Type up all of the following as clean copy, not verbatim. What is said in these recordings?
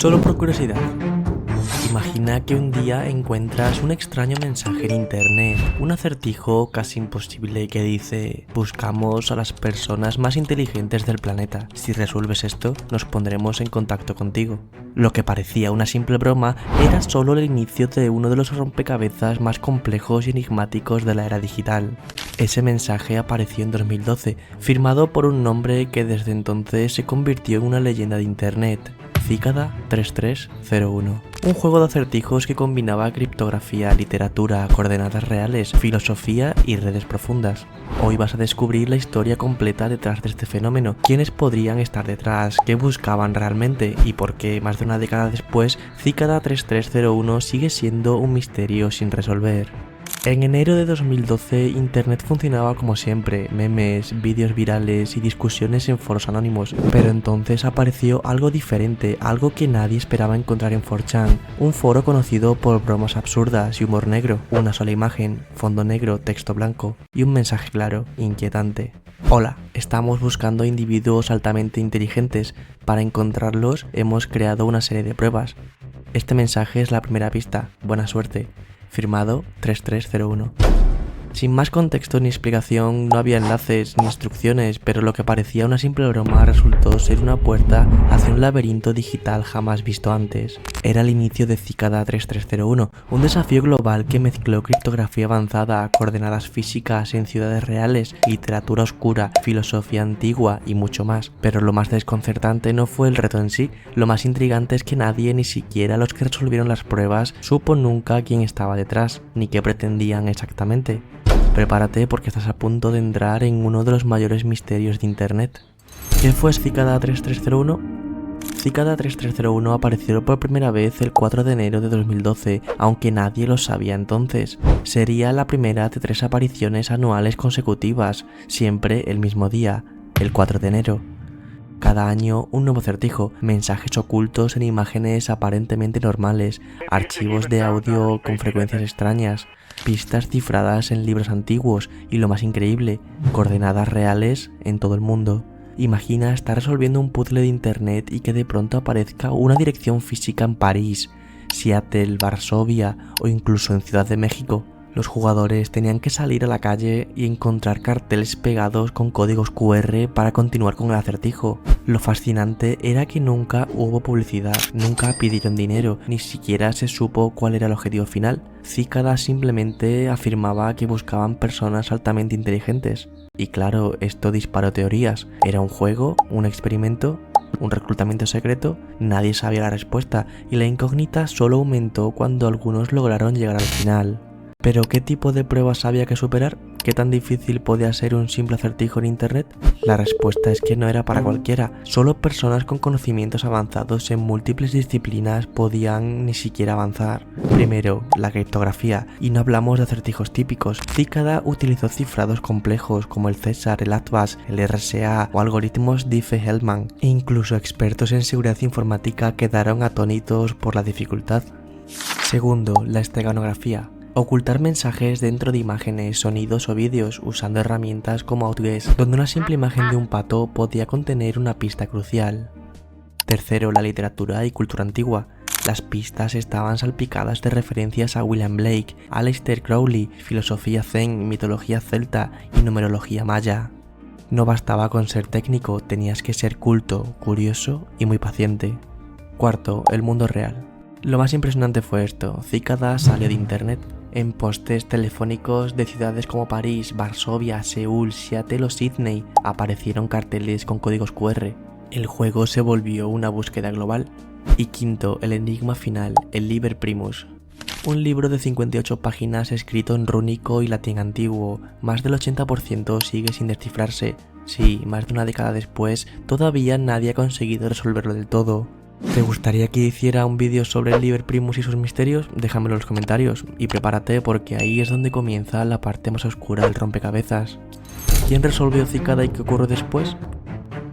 Solo por curiosidad, imagina que un día encuentras un extraño mensaje en internet, un acertijo casi imposible que dice: buscamos a las personas más inteligentes del planeta. Si resuelves esto, nos pondremos en contacto contigo. Lo que parecía una simple broma era solo el inicio de uno de los rompecabezas más complejos y enigmáticos de la era digital. Ese mensaje apareció en 2012, firmado por un nombre que desde entonces se convirtió en una leyenda de internet: Cicada 3301. Un juego de acertijos que combinaba criptografía, literatura, coordenadas reales, filosofía y redes profundas. Hoy vas a descubrir la historia completa detrás de este fenómeno, quiénes podrían estar detrás, qué buscaban realmente y por qué, más de una década después, Cicada 3301 sigue siendo un misterio sin resolver. En enero de 2012, internet funcionaba como siempre: memes, vídeos virales y discusiones en foros anónimos. Pero entonces apareció algo diferente, algo que nadie esperaba encontrar en 4chan, un foro conocido por bromas absurdas y humor negro, una sola imagen, fondo negro, texto blanco y un mensaje claro, inquietante. Hola, estamos buscando individuos altamente inteligentes. Para encontrarlos hemos creado una serie de pruebas. Este mensaje es la primera pista. Buena suerte. Firmado 3301. Sin más contexto ni explicación, no había enlaces ni instrucciones, pero lo que parecía una simple broma resultó ser una puerta hacia un laberinto digital jamás visto antes. Era el inicio de Cicada 3301, un desafío global que mezcló criptografía avanzada, coordenadas físicas en ciudades reales, literatura oscura, filosofía antigua y mucho más. Pero lo más desconcertante no fue el reto en sí, lo más intrigante es que nadie, ni siquiera los que resolvieron las pruebas, supo nunca quién estaba detrás, ni qué pretendían exactamente. Prepárate porque estás a punto de entrar en uno de los mayores misterios de internet. ¿Qué fue Cicada 3301? Cicada 3301 apareció por primera vez el 4 de enero de 2012, aunque nadie lo sabía entonces. Sería la primera de 3 apariciones anuales consecutivas, siempre el mismo día, el 4 de enero. Cada año un nuevo acertijo, mensajes ocultos en imágenes aparentemente normales, archivos de audio con frecuencias extrañas, pistas cifradas en libros antiguos y, lo más increíble, coordenadas reales en todo el mundo. Imagina estar resolviendo un puzzle de internet y que de pronto aparezca una dirección física en París, Seattle, Varsovia o incluso en Ciudad de México. Los jugadores tenían que salir a la calle y encontrar carteles pegados con códigos QR para continuar con el acertijo. Lo fascinante era que nunca hubo publicidad, nunca pidieron dinero, ni siquiera se supo cuál era el objetivo final. Cicada simplemente afirmaba que buscaban personas altamente inteligentes. Y claro, esto disparó teorías. ¿Era un juego? ¿Un experimento? ¿Un reclutamiento secreto? Nadie sabía la respuesta y la incógnita solo aumentó cuando algunos lograron llegar al final. ¿Pero qué tipo de pruebas había que superar? ¿Qué tan difícil podía ser un simple acertijo en internet? La respuesta es que no era para cualquiera. Solo personas con conocimientos avanzados en múltiples disciplinas podían ni siquiera avanzar. Primero, la criptografía, y no hablamos de acertijos típicos. Cicada utilizó cifrados complejos como el César, el Atlas, el RSA o algoritmos Diffie-Hellman, e incluso expertos en seguridad informática quedaron atónitos por la dificultad. Segundo, la esteganografía. Ocultar mensajes dentro de imágenes, sonidos o vídeos usando herramientas como Outguess, donde una simple imagen de un pato podía contener una pista crucial. Tercero, la literatura y cultura antigua. Las pistas estaban salpicadas de referencias a William Blake, Aleister Crowley, filosofía zen, mitología celta y numerología maya. No bastaba con ser técnico, tenías que ser culto, curioso y muy paciente. Cuarto, el mundo real. Lo más impresionante fue esto: Cicada salió de internet. En postes telefónicos de ciudades como París, Varsovia, Seúl, Seattle o Sydney aparecieron carteles con códigos QR. El juego se volvió una búsqueda global. Y quinto, el enigma final, el Liber Primus. Un libro de 58 páginas escrito en rúnico y latín antiguo. Más del 80% sigue sin descifrarse. Sí, más de una década después, todavía nadie ha conseguido resolverlo del todo. ¿Te gustaría que hiciera un vídeo sobre el Liber Primus y sus misterios? Déjamelo en los comentarios y prepárate porque ahí es donde comienza la parte más oscura del rompecabezas. ¿Quién resolvió Cicada y qué ocurrió después?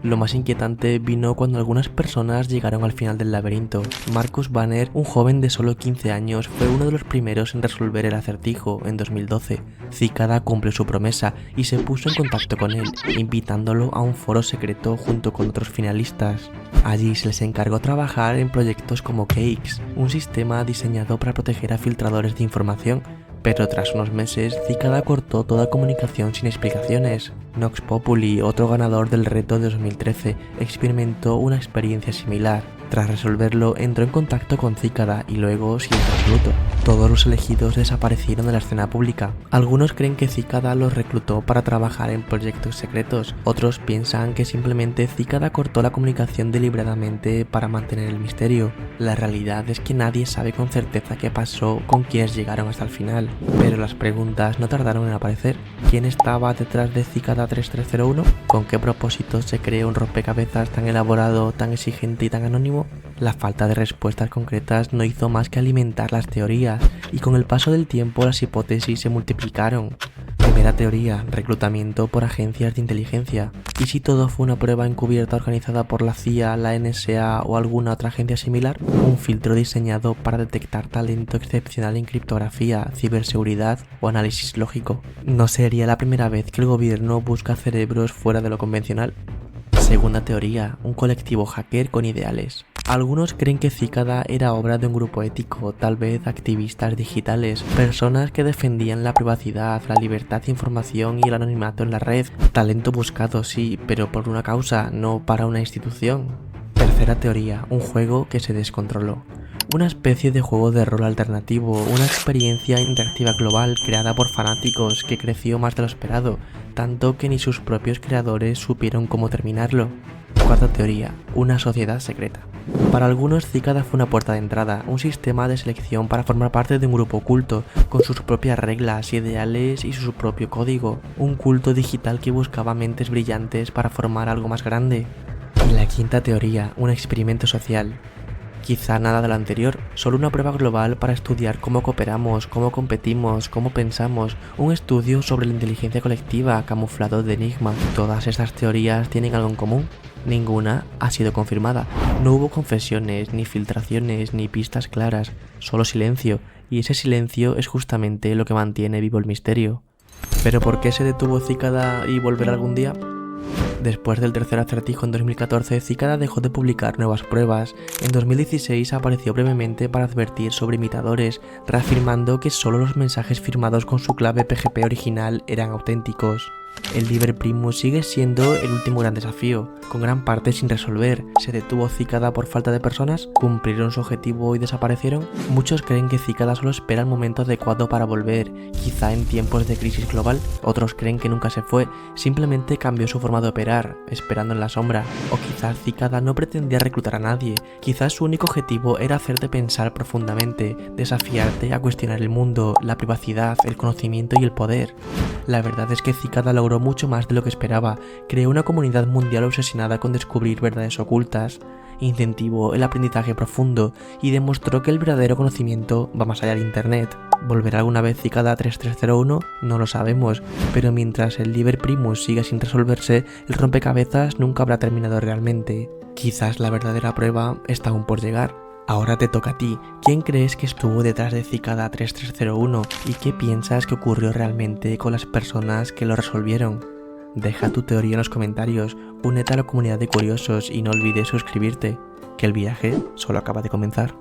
Lo más inquietante vino cuando algunas personas llegaron al final del laberinto. Marcus Banner, un joven de solo 15 años, fue uno de los primeros en resolver el acertijo en 2012. Cicada cumplió su promesa y se puso en contacto con él, invitándolo a un foro secreto junto con otros finalistas. Allí se les encargó trabajar en proyectos como Cakes, un sistema diseñado para proteger a filtradores de información. Pero tras unos meses, Cicada cortó toda comunicación sin explicaciones. Nox Populi, otro ganador del reto de 2013, experimentó una experiencia similar. Tras resolverlo, entró en contacto con Cicada y luego silencio absoluto. Todos los elegidos desaparecieron de la escena pública. Algunos creen que Cicada los reclutó para trabajar en proyectos secretos. Otros piensan que simplemente Cicada cortó la comunicación deliberadamente para mantener el misterio. La realidad es que nadie sabe con certeza qué pasó con quienes llegaron hasta el final. Pero las preguntas no tardaron en aparecer. ¿Quién estaba detrás de Cicada 3301? ¿Con qué propósito se creó un rompecabezas tan elaborado, tan exigente y tan anónimo? La falta de respuestas concretas no hizo más que alimentar las teorías, y con el paso del tiempo las hipótesis se multiplicaron. Primera teoría: reclutamiento por agencias de inteligencia. ¿Y si todo fue una prueba encubierta organizada por la CIA, la NSA o alguna otra agencia similar? Un filtro diseñado para detectar talento excepcional en criptografía, ciberseguridad o análisis lógico. ¿No sería la primera vez que el gobierno busca cerebros fuera de lo convencional? Segunda teoría: un colectivo hacker con ideales. Algunos creen que Cicada era obra de un grupo ético, tal vez activistas digitales, personas que defendían la privacidad, la libertad de información y el anonimato en la red. Talento buscado, sí, pero por una causa, no para una institución. Tercera teoría: un juego que se descontroló. Una especie de juego de rol alternativo, una experiencia interactiva global creada por fanáticos que creció más de lo esperado, tanto que ni sus propios creadores supieron cómo terminarlo. Cuarta teoría: una sociedad secreta. Para algunos, Cicada fue una puerta de entrada, un sistema de selección para formar parte de un grupo oculto, con sus propias reglas, ideales y su propio código. Un culto digital que buscaba mentes brillantes para formar algo más grande. Y la quinta teoría: un experimento social. Quizá nada de lo anterior, solo una prueba global para estudiar cómo cooperamos, cómo competimos, cómo pensamos, un estudio sobre la inteligencia colectiva camuflado de enigma. Todas estas teorías tienen algo en común. Ninguna ha sido confirmada. No hubo confesiones, ni filtraciones, ni pistas claras, solo silencio, y ese silencio es justamente lo que mantiene vivo el misterio. ¿Pero por qué se detuvo Cicada y volverá algún día? Después del tercer acertijo en 2014, Cicada dejó de publicar nuevas pruebas. En 2016 apareció brevemente para advertir sobre imitadores, reafirmando que solo los mensajes firmados con su clave PGP original eran auténticos. El Liber Primus sigue siendo el último gran desafío, con gran parte sin resolver. ¿Se detuvo Cicada por falta de personas? ¿Cumplieron su objetivo y desaparecieron? Muchos creen que Cicada solo espera el momento adecuado para volver, quizá en tiempos de crisis global. Otros creen que nunca se fue, simplemente cambió su forma de operar, esperando en la sombra. O quizás Cicada no pretendía reclutar a nadie, quizás su único objetivo era hacerte pensar profundamente, desafiarte a cuestionar el mundo, la privacidad, el conocimiento y el poder. La verdad es que Cicada logró mucho más de lo que esperaba. Creó una comunidad mundial obsesionada con descubrir verdades ocultas, incentivó el aprendizaje profundo y demostró que el verdadero conocimiento va más allá de internet. ¿Volverá alguna vez Cicada 3301? No lo sabemos, pero mientras el Liber Primus siga sin resolverse, el rompecabezas nunca habrá terminado realmente. Quizás la verdadera prueba está aún por llegar. Ahora te toca a ti. ¿Quién crees que estuvo detrás de Cicada 3301? ¿Y qué piensas que ocurrió realmente con las personas que lo resolvieron? Deja tu teoría en los comentarios, únete a la comunidad de curiosos y no olvides suscribirte, que el viaje solo acaba de comenzar.